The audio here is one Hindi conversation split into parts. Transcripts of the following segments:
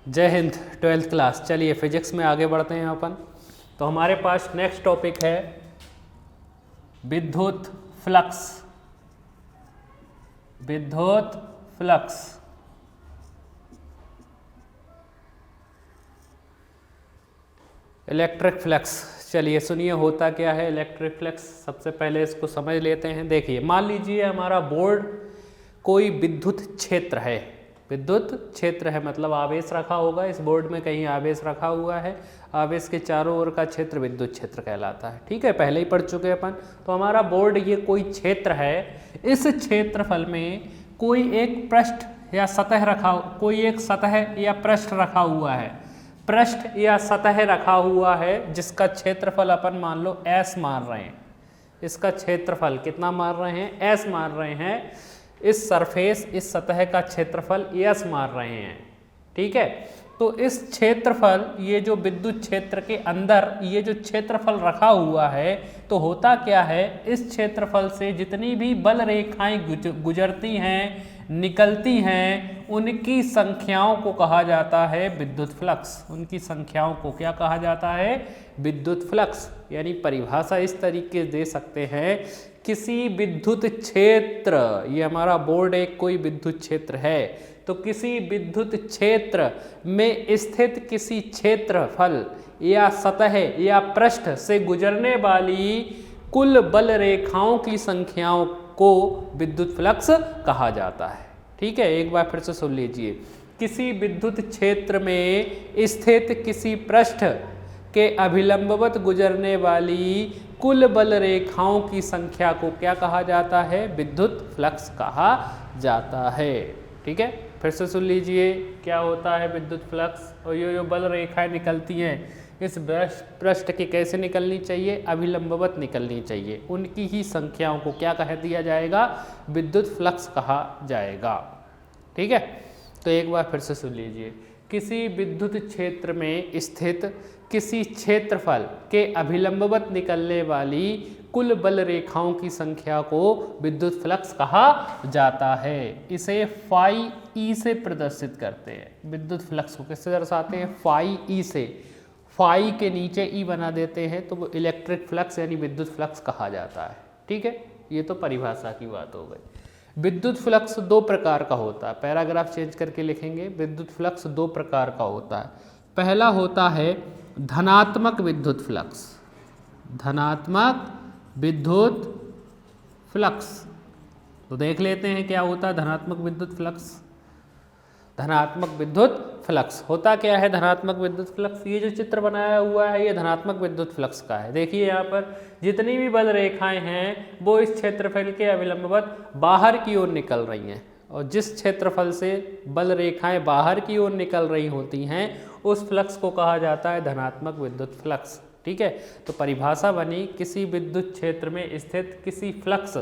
जय हिंद। 12th class. चलिए फिजिक्स में आगे बढ़ते हैं अपन। तो हमारे पास नेक्स्ट टॉपिक है विद्युत फ्लक्स। विद्युत फ्लक्स इलेक्ट्रिक फ्लक्स। चलिए सुनिए होता क्या है इलेक्ट्रिक फ्लक्स। सबसे पहले इसको समझ लेते हैं। देखिए मान लीजिए हमारा बोर्ड कोई विद्युत क्षेत्र है। विद्युत क्षेत्र है मतलब आवेश रखा होगा इस बोर्ड में, कहीं आवेश रखा हुआ है। आवेश के चारों ओर का क्षेत्र विद्युत क्षेत्र कहलाता है। ठीक है, पहले ही पढ़ चुके हैं अपन। तो हमारा बोर्ड ये कोई क्षेत्र है। इस क्षेत्रफल में कोई एक पृष्ठ या सतह रखा, कोई एक सतह या पृष्ठ रखा हुआ है। पृष्ठ या सतह रखा हुआ है जिसका क्षेत्रफल अपन मान लो S मान रहे हैं। इसका क्षेत्रफल कितना मान रहे हैं? S मान रहे हैं। इस सरफेस, इस सतह का क्षेत्रफल S मान रहे हैं। ठीक है, तो इस क्षेत्रफल, ये जो विद्युत क्षेत्र के अंदर ये जो क्षेत्रफल रखा हुआ है, तो होता क्या है, इस क्षेत्रफल से जितनी भी बल रेखाएं गुजरती हैं, निकलती हैं, उनकी संख्याओं को कहा जाता है विद्युत फ्लक्स। उनकी संख्याओं को क्या कहा जाता है? विद्युत फ्लक्स। यानी परिभाषा इस तरीके दे सकते हैं, किसी विद्युत क्षेत्र, ये हमारा बोर्ड एक कोई विद्युत क्षेत्र है, तो किसी विद्युत क्षेत्र में स्थित किसी क्षेत्रफल या सतह या पृष्ठ से गुजरने वाली कुल बल रेखाओं की संख्याओं को विद्युत फ्लक्स कहा जाता है। ठीक है, एक बार फिर से सुन लीजिए। किसी विद्युत क्षेत्र में स्थित किसी पृष्ठ के अभिलंबवत गुजरने वाली कुल बल रेखाओं की संख्या को क्या कहा जाता है? विद्युत फ्लक्स कहा जाता है। ठीक है, फिर से सुन लीजिए क्या होता है विद्युत फ्लक्स। और ये जो बल रेखाएं निकलती हैं इस पृष्ठ की कैसे निकलनी चाहिए? अभिलंबवत निकलनी चाहिए। उनकी ही संख्याओं को क्या कह दिया जाएगा? विद्युत फ्लक्स कहा जाएगा। ठीक है, तो एक बार फिर से सुन लीजिए। किसी विद्युत क्षेत्र में स्थित किसी क्षेत्रफल के अभिलंबवत निकलने वाली कुल बल रेखाओं की संख्या को विद्युत फ्लक्स कहा जाता है। इसे फाई ई से प्रदर्शित करते हैं। विद्युत फ्लक्स को किससे दर्शाते हैं? फाई ई से। फाई के नीचे ई बना देते हैं तो वो इलेक्ट्रिक फ्लक्स यानी विद्युत फ्लक्स कहा जाता है। ठीक है, ये तो परिभाषा की बात हो गई। विद्युत फ्लक्स दो प्रकार का होता है। पैराग्राफ चेंज करके लिखेंगे। विद्युत फ्लक्स दो प्रकार का होता है। पहला होता है धनात्मक विद्युत फ्लक्स। धनात्मक विद्युत फ्लक्स, तो देख लेते हैं क्या होता है धनात्मक विद्युत फ्लक्स। धनात्मक विद्युत फ्लक्स होता क्या है? धनात्मक विद्युत फ्लक्स, ये जो चित्र बनाया हुआ है ये धनात्मक विद्युत फ्लक्स का है। देखिए यहाँ पर जितनी भी बल रेखाएं हैं वो इस क्षेत्रफल के अभिलंबवत बाहर की ओर निकल रही हैं, और जिस क्षेत्रफल से बल रेखाएं बाहर की ओर निकल रही होती हैं उस फ्लक्स को कहा जाता है धनात्मक विद्युत फ्लक्स। ठीक है, तो परिभाषा बनी, किसी विद्युत क्षेत्र में स्थित किसी फ्लक्स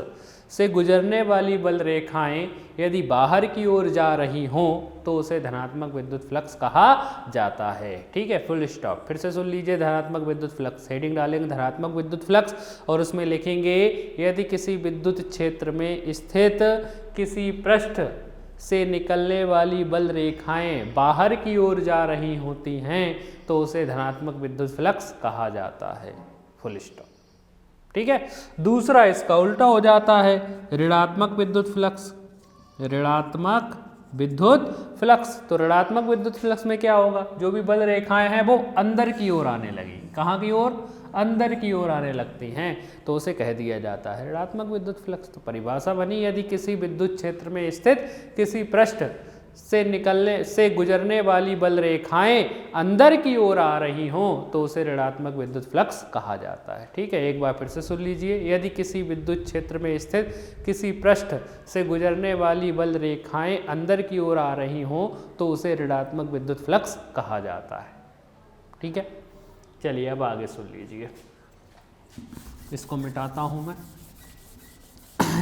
से गुजरने वाली बल रेखाएं यदि बाहर की ओर जा रही हों तो उसे धनात्मक विद्युत फ्लक्स कहा जाता है। ठीक है, फुल स्टॉप। फिर से सुन लीजिए धनात्मक विद्युत फ्लक्स। हेडिंग डालेंगे धनात्मक विद्युत फ्लक्स और उसमें लिखेंगे यदि किसी विद्युत क्षेत्र में स्थित किसी पृष्ठ से निकलने वाली बल रेखाएं बाहर की ओर जा रही होती हैं तो उसे धनात्मक विद्युत फ्लक्स कहा जाता है। Full stop. ठीक है, दूसरा इसका उल्टा हो जाता है ऋणात्मक विद्युत फ्लक्स। ऋणात्मक विद्युत फ्लक्स, तो ऋणात्मक विद्युत फ्लक्स में क्या होगा? जो भी बल रेखाएं हैं वो अंदर की ओर आने लगी। कहाँ की ओर? अंदर की ओर आने लगती हैं तो उसे कह दिया जाता है ऋणात्मक विद्युत फ्लक्स। तो परिभाषा बनी, यदि किसी विद्युत क्षेत्र में स्थित किसी पृष्ठ से गुजरने वाली बल रेखाएं अंदर की ओर आ रही हों तो उसे ऋणात्मक विद्युत फ्लक्स कहा जाता है। ठीक है, एक बार फिर से सुन लीजिए। यदि किसी विद्युत क्षेत्र में स्थित किसी पृष्ठ से गुजरने वाली बल रेखाएं अंदर की ओर आ रही हों तो उसे ऋणात्मक विद्युत फ्लक्स कहा जाता है। ठीक है, चलिए अब आगे सुन लीजिए। इसको मिटाता हूं मैं।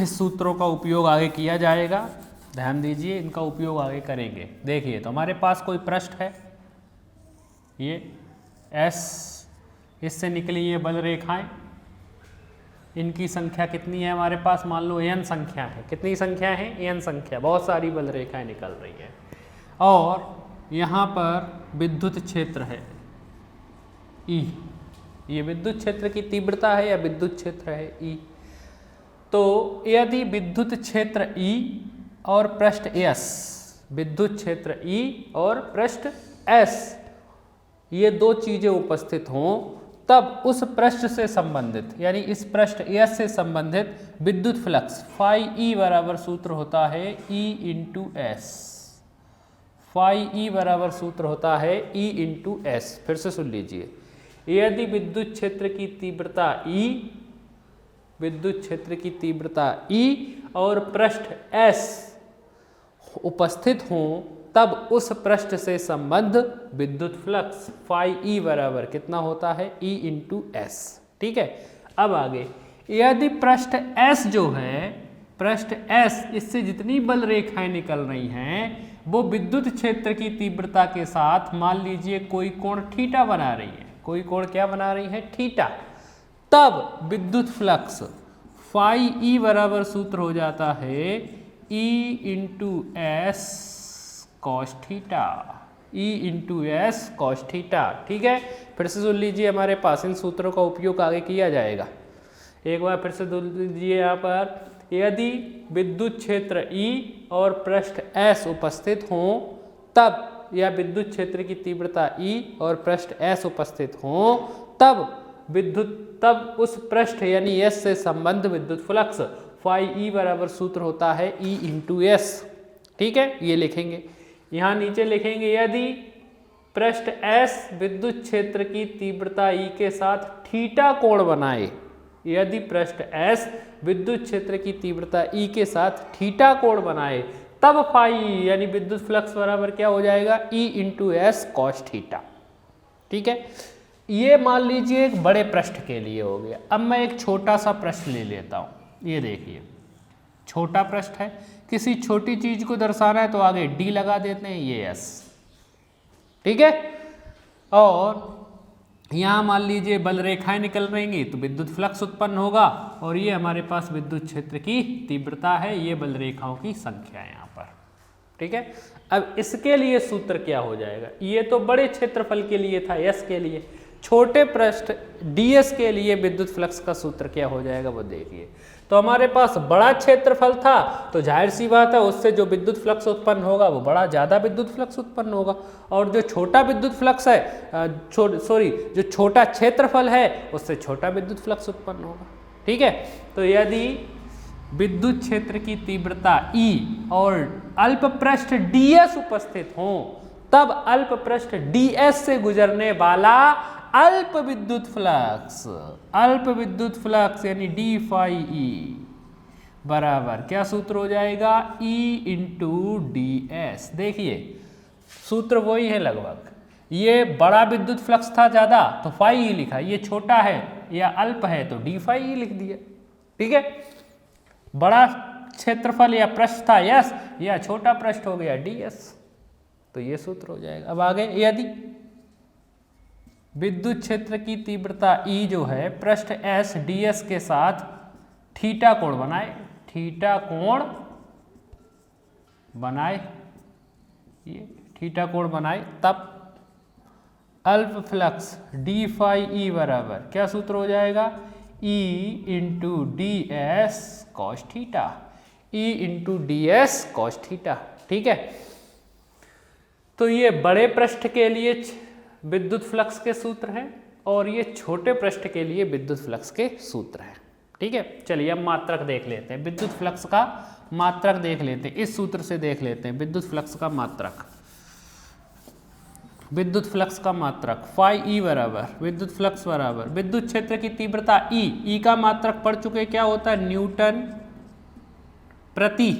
इस सूत्रों का उपयोग आगे किया जाएगा, ध्यान दीजिए, इनका उपयोग आगे करेंगे। देखिए तो हमारे पास कोई पृष्ठ है, ये S, इससे निकली ये बल रेखाएं, इनकी संख्या कितनी है हमारे पास? मान लो n संख्या है। कितनी संख्या है? n संख्या। बहुत सारी बल रेखाएं निकल रही हैं और यहाँ पर विद्युत क्षेत्र है E, ये विद्युत क्षेत्र की तीव्रता है या विद्युत क्षेत्र है E। तो यदि विद्युत क्षेत्र E और पृष्ठ S, विद्युत क्षेत्र E और पृष्ठ S, ये दो चीजें उपस्थित हों, तब उस पृष्ठ से संबंधित यानी इस पृष्ठ S से संबंधित विद्युत फ्लक्स फाई E बराबर सूत्र होता है E into S. Phi E बराबर सूत्र होता है E इंटू एस। फिर से सुन लीजिए, यदि विद्युत क्षेत्र की तीव्रता E, विद्युत क्षेत्र की तीव्रता E और पृष्ठ S उपस्थित हों, तब उस पृष्ठ से संबद्ध विद्युत फ्लक्स फाई E बराबर कितना होता है E इंटू एस। ठीक है, अब आगे, यदि पृष्ठ S जो है, पृष्ठ S, इससे जितनी बल रेखाएं निकल रही हैं वो विद्युत क्षेत्र की तीव्रता के साथ मान लीजिए कोई कोण थीटा बना रही है, कोई कोण क्या बना रही है, थीटा, तब विद्युत फ्लक्स फाई E बराबर सूत्र हो जाता है E into S cos theta, E into S cos theta. ठीक है, फिर से सुन लीजिए, हमारे पास इन सूत्रों का उपयोग आगे किया जाएगा। एक बार फिर से सुन लीजिए, यहाँ पर यदि विद्युत क्षेत्र E और पृष्ठ S उपस्थित हों, तब या विद्युत क्षेत्र की तीव्रता E और पृष्ठ S उपस्थित हों, तब उस पृष्ठ यानी S से संबंध विद्युत फ्लक्स फाई E बराबर सूत्र होता है E इंटू एस। ठीक है, ये लिखेंगे, यहाँ नीचे लिखेंगे, यदि पृष्ठ S विद्युत क्षेत्र की तीव्रता E के साथ थीटा कोण बनाए, यदि पृष्ठ S विद्युत क्षेत्र की तीव्रता E के साथ थीटा कोण बनाए, तब फाई यानी विद्युत फ्लक्स बराबर क्या हो जाएगा, E into S cos theta. ठीक है, ये मान लीजिए एक बड़े पृष्ठ के लिए हो गया। अब मैं एक छोटा सा पृष्ठ ले लेता हूँ, ये देखिए छोटा पृष्ठ है, किसी छोटी चीज को दर्शाना है तो आगे D लगा देते हैं, ये S। ठीक है, और यहाँ मान लीजिए बल रेखाएं निकल रहेंगी तो विद्युत फ्लक्स उत्पन्न होगा, और ये हमारे पास विद्युत क्षेत्र की तीव्रता है, ये बल रेखाओं की संख्या है यहाँ पर। ठीक है, अब इसके लिए सूत्र क्या हो जाएगा, ये तो बड़े क्षेत्रफल के लिए था S के लिए, छोटे पृष्ठ ds के लिए विद्युत फ्लक्स का सूत्र क्या हो जाएगा वो देखिए। तो हमारे पास बड़ा क्षेत्रफल था तो जाहिर सी बात है उससे जो विद्युत फ्लक्स उत्पन्न होगा वो बड़ा ज़्यादा विद्युत फ्लक्स उत्पन्न होगा, और जो छोटा विद्युत फ्लक्स है जो छोटा क्षेत्रफल है उससे छोटा विद्युत फ्लक्स उत्पन्न होगा। ठीक है, तो यदि विद्युत क्षेत्र की तीव्रता E और अल्प पृष्ठ ds उपस्थित हों, तब अल्प पृष्ठ ds से गुजरने वाला अल्प विद्युत फ्लक्स यानी d फाई E बराबर क्या सूत्र हो जाएगा, E इंटू ds। देखिए सूत्र वही है लगभग, ये बड़ा विद्युत फ्लक्स था ज़्यादा तो फाई E लिखा, ये छोटा है या अल्प है तो d फाई E लिख दिया। ठीक है, बड़ा क्षेत्रफल या पृष्ठ था S या छोटा पृष्ठ हो गया ds, तो ये सूत्र हो जाएगा। अब आगे, यदि विद्युत क्षेत्र की तीव्रता E जो है पृष्ठ S ds के साथ थीटा कोण बनाए, तब अल्प फ्लक्स d फाई E बराबर क्या सूत्र हो जाएगा, E into ds cos theta, E into ds cos theta. ठीक है, तो ये बड़े पृष्ठ के लिए विद्युत फ्लक्स के सूत्र हैं और ये छोटे पृष्ठ के लिए विद्युत फ्लक्स के सूत्र हैं। ठीक है, चलिए अब मात्रक देख लेते हैं, विद्युत फ्लक्स का मात्रक देख लेते हैं, इस सूत्र से देख लेते हैं विद्युत फ्लक्स का मात्रक। विद्युत फ्लक्स का मात्रक फाई E बराबर विद्युत फ्लक्स बराबर विद्युत क्षेत्र की तीव्रता E का मात्रक पढ़ चुके, क्या होता है, न्यूटन प्रति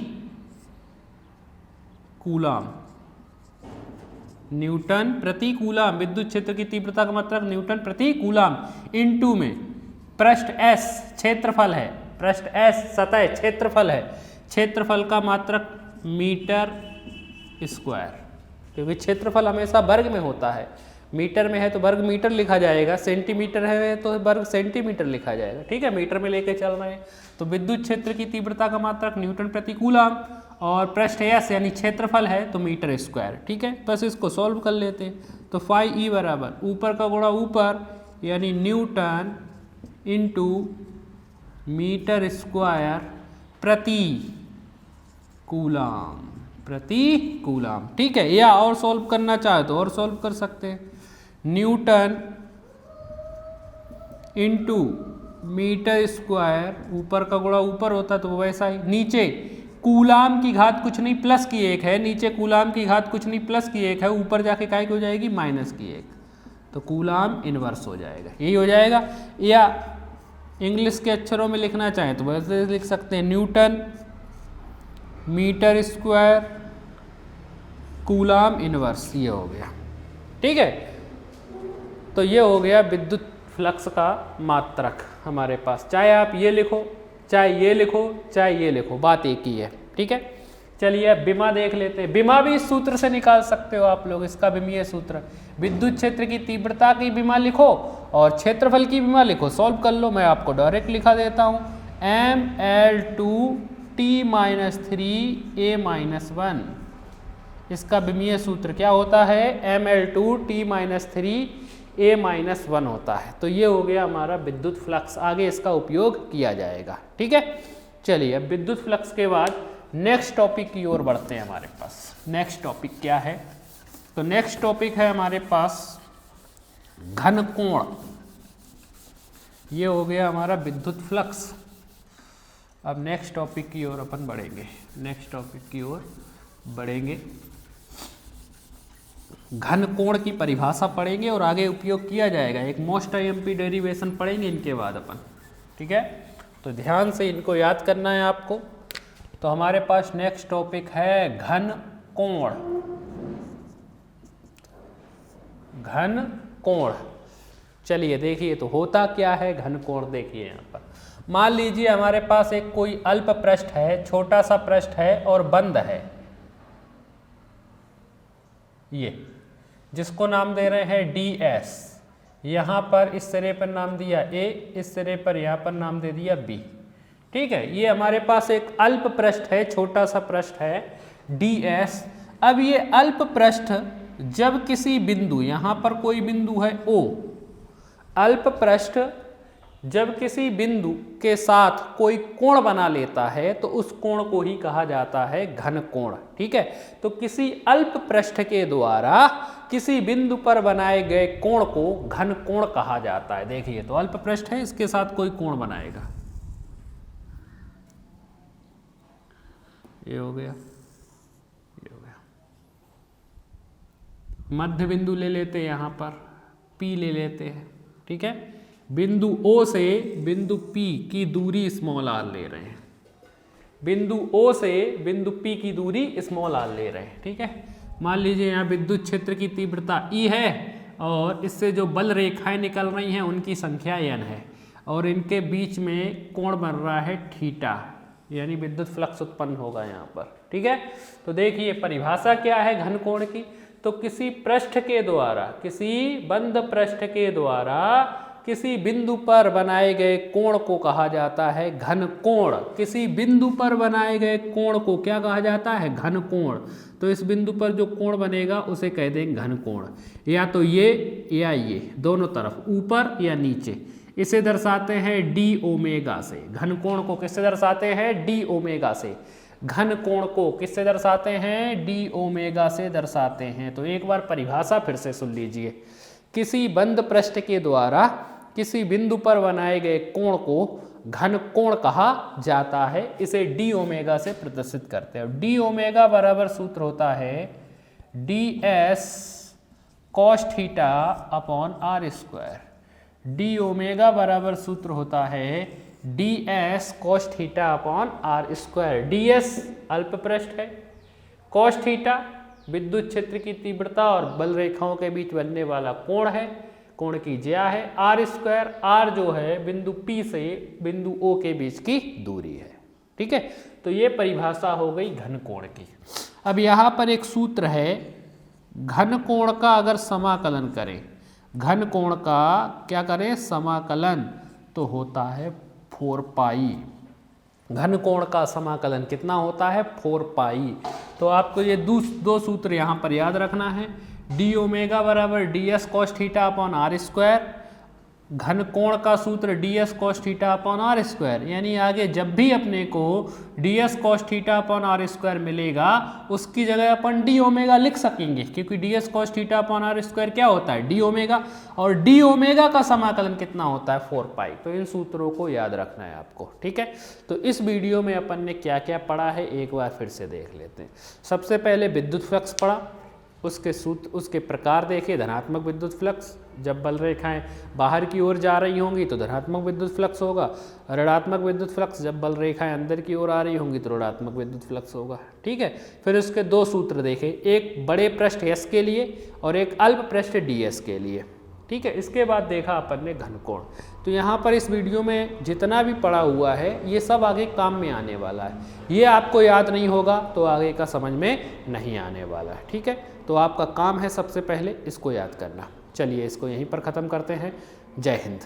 कूलम, न्यूटन प्रति कूलम। विद्युत क्षेत्र की तीव्रता का मात्रक न्यूटन प्रति कूलम इनटू में पृष्ठ S क्षेत्रफल है, पृष्ठ S सतह क्षेत्रफल है, क्षेत्रफल का मात्रक मीटर स्क्वायर, क्योंकि क्षेत्रफल हमेशा वर्ग में होता है, मीटर में है तो वर्ग मीटर लिखा जाएगा, सेंटीमीटर है तो वर्ग सेंटीमीटर लिखा जाएगा, ठीक है, मीटर में लेके चल रहे हैं। तो विद्युत क्षेत्र की तीव्रता का मात्रक न्यूटन प्रति कूलम और पृष्ठ एस यानी क्षेत्रफल है तो मीटर स्क्वायर, ठीक है। बस इसको सॉल्व कर लेते हैं। तो फाई ई बराबर ऊपर का गुणा ऊपर यानी न्यूटन इंटू मीटर स्क्वायर प्रति कूलम, ठीक है। या और सॉल्व करना चाहे तो और सॉल्व कर सकते हैं। न्यूटन इंटू मीटर स्क्वायर, ऊपर का गुणा ऊपर होता तो वैसा ही, नीचे कूलाम की घात कुछ नहीं प्लस की 1 है, नीचे कूलाम की घात कुछ नहीं प्लस की 1 है, ऊपर जाके काय की हो जाएगी माइनस की 1, तो कूलाम इनवर्स हो जाएगा, यही हो जाएगा। या इंग्लिश के अक्षरों में लिखना चाहें तो वैसे लिख सकते हैं newton metre square coulomb inverse, ये हो गया, ठीक है। तो ये हो गया विद्युत फ्लक्स का मात्रक हमारे पास, चाहे आप ये लिखो चाहे ये लिखो चाहे ये लिखो, बात एक ही है, ठीक है। चलिए अब विमा देख लेते हैं। विमा भी इस सूत्र से निकाल सकते हो आप लोग, इसका विमीय सूत्र, विद्युत क्षेत्र की तीव्रता की विमा लिखो और क्षेत्रफल की विमा लिखो, सॉल्व कर लो। मैं आपको डायरेक्ट लिखा देता हूँ, ml2t-3a-1, इसका विमीय सूत्र क्या होता है, ml2t-3a-1 होता है। तो ये हो गया हमारा विद्युत फ्लक्स, आगे इसका उपयोग किया जाएगा, ठीक है। चलिए अब विद्युत फ्लक्स के बाद नेक्स्ट टॉपिक की ओर बढ़ते हैं। हमारे पास नेक्स्ट टॉपिक क्या है, तो नेक्स्ट टॉपिक है हमारे पास घन कोण। ये हो गया हमारा विद्युत फ्लक्स। अब नेक्स्ट टॉपिक की ओर अपन बढ़ेंगे, नेक्स्ट टॉपिक की ओर बढ़ेंगे, घन कोण की परिभाषा पढ़ेंगे और आगे उपयोग किया जाएगा। एक मोस्ट आईएमपी डेरिवेशन पढ़ेंगे इनके बाद अपन, ठीक है। तो ध्यान से इनको याद करना है आपको। तो हमारे पास नेक्स्ट टॉपिक है घन कोण। घन कोण, चलिए देखिए तो होता क्या है घन कोण, देखिए यहाँ पर मान लीजिए हमारे पास एक कोई अल्प पृष्ठ है, छोटा सा पृष्ठ है और बंद है, ये जिसको नाम दे रहे हैं ds, यहाँ पर इस सिरे पर नाम दिया a, इस सिरे पर यहाँ पर नाम दे दिया b, ठीक है। ये हमारे पास एक अल्प पृष्ठ है, छोटा सा पृष्ठ है ds। अब ये अल्प पृष्ठ जब किसी बिंदु, यहाँ पर कोई बिंदु है O, अल्प पृष्ठ जब किसी बिंदु के साथ कोई कोण बना लेता है तो उस कोण को ही कहा जाता है घन कोण, ठीक है। तो किसी अल्प पृष्ठ के द्वारा किसी बिंदु पर बनाए गए कोण को घन कोण कहा जाता है। देखिए तो अल्प पृष्ठ है, इसके साथ कोई कोण बनाएगा, ये हो गया, ये हो गया। मध्य बिंदु ले लेते हैं, यहाँ पर P ले लेते हैं, ठीक है। बिंदु O से बिंदु P की दूरी स्मॉल r ले रहे हैं, बिंदु O से बिंदु P की दूरी स्मॉल r ले रहे हैं, ठीक है। मान लीजिए यहाँ विद्युत क्षेत्र की तीव्रता E है और इससे जो बल रेखाएं निकल रही हैं उनकी संख्या n है और इनके बीच में कोण बन रहा है थीटा, यानी विद्युत फ्लक्स उत्पन्न होगा यहाँ पर, ठीक है। तो देखिए परिभाषा क्या है घन कोण की, तो किसी पृष्ठ के द्वारा, किसी बंद पृष्ठ के द्वारा किसी बिंदु पर बनाए गए कोण को कहा जाता है घन कोण। किसी बिंदु पर बनाए गए कोण को क्या कहा जाता है, घन कोण। तो इस बिंदु पर जो कोण बनेगा उसे कह देंगे घन कोण, या तो ये या ये, दोनों तरफ, ऊपर या नीचे। इसे दर्शाते हैं डी ओमेगा से। घन कोण को किससे दर्शाते हैं, डी ओमेगा से। घन कोण को किससे दर्शाते हैं, डी ओमेगा से दर्शाते हैं। तो एक बार परिभाषा फिर से सुन लीजिए, किसी बंद पृष्ठ के द्वारा किसी बिंदु पर बनाए गए कोण को घन कोण कहा जाता है, इसे डी ओमेगा से प्रदर्शित करते हैं। डी ओमेगा बराबर सूत्र होता है d s cos theta upon r square. D omega बराबर सूत्र होता है d s cos theta upon r square. D s अल्प पृष्ठ है, कॉस थीटा विद्युत क्षेत्र की तीव्रता और बल रेखाओं के बीच बनने वाला कोण है, कोण की ज्या है। आर स्क्वायर, आर जो है बिंदु P से बिंदु O के बीच की दूरी है, ठीक है। तो ये परिभाषा हो गई घन कोण की। अब यहाँ पर एक सूत्र है घन कोण का अगर समाकलन करें, घन कोण का क्या करें समाकलन, तो होता है 4 पाई। घन कोण का समाकलन कितना होता है 4 पाई। तो आपको ये दो सूत्र यहाँ पर याद रखना है, डी ओमेगा बराबर d s cos theta upon r square, घन कोण का सूत्र d s cos theta upon r square, यानी आगे जब भी अपने को d s cos theta upon r square मिलेगा उसकी जगह अपन डी ओमेगा लिख सकेंगे, क्योंकि d s cos theta upon r square क्या होता है डी ओमेगा, और डी ओमेगा का समाकलन कितना होता है 4 पाई। तो इन सूत्रों को याद रखना है आपको, ठीक है। तो इस वीडियो में अपन ने क्या क्या पढ़ा है एक बार फिर से देख लेते हैं। सबसे पहले विद्युत फ्लक्स पढ़ा, उसके सूत्र उसके प्रकार देखे। धनात्मक विद्युत फ्लक्स, जब बल रेखाएं बाहर की ओर जा रही होंगी तो धनात्मक विद्युत फ्लक्स होगा, ऋणात्मक विद्युत फ्लक्स जब बल रेखाएं अंदर की ओर आ रही होंगी तो ऋणात्मक विद्युत फ्लक्स होगा, ठीक है। फिर उसके 2 सूत्र देखे, एक बड़े पृष्ठ एस के लिए और एक अल्प पृष्ठ डी एस के लिए, ठीक है। इसके बाद देखा अपन ने घन कोण। तो यहाँ पर इस वीडियो में जितना भी पढ़ा हुआ है ये सब आगे काम में आने वाला है, ये आपको याद नहीं होगा तो आगे का समझ में नहीं आने वाला है, ठीक है। तो आपका काम है सबसे पहले इसको याद करना। चलिए इसको यहीं पर ख़त्म करते हैं। जय हिंद।